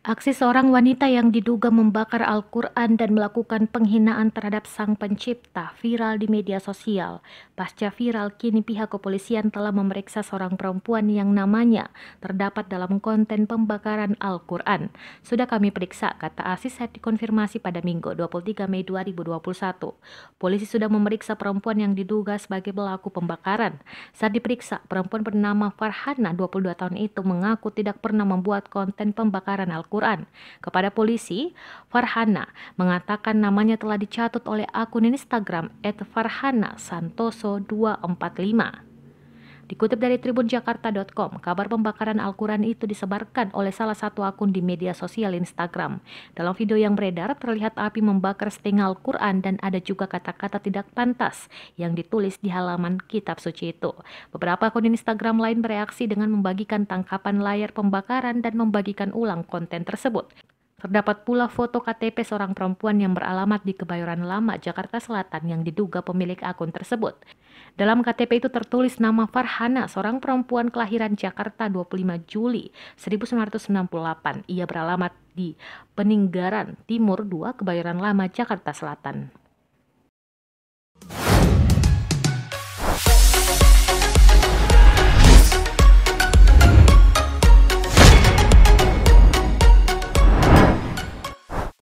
Aksi seorang wanita yang diduga membakar Al-Quran dan melakukan penghinaan terhadap Sang Pencipta viral di media sosial. Pasca viral, kini pihak kepolisian telah memeriksa seorang perempuan yang namanya terdapat dalam konten pembakaran Al-Quran. Sudah kami periksa, kata Asis saat dikonfirmasi pada Minggu 23 Mei 2021. Polisi sudah memeriksa perempuan yang diduga sebagai pelaku pembakaran. Saat diperiksa, perempuan bernama Farhana, 22 tahun itu mengaku tidak pernah membuat konten pembakaran Al-Quran. Kepada polisi, Farhana mengatakan namanya telah dicatut oleh akun Instagram @farhanasantoso245. Dikutip dari tribunjakarta.com, kabar pembakaran Al-Quran itu disebarkan oleh salah satu akun di media sosial Instagram. Dalam video yang beredar, terlihat api membakar setengah Al-Quran dan ada juga kata-kata tidak pantas yang ditulis di halaman kitab suci itu. Beberapa akun Instagram lain bereaksi dengan membagikan tangkapan layar pembakaran dan membagikan ulang konten tersebut. Terdapat pula foto KTP seorang perempuan yang beralamat di Kebayoran Lama, Jakarta Selatan yang diduga pemilik akun tersebut. Dalam KTP itu tertulis nama Farhana, seorang perempuan kelahiran Jakarta 25 Juli 1998. Ia beralamat di Peninggaran Timur 2, Kebayoran Lama, Jakarta Selatan.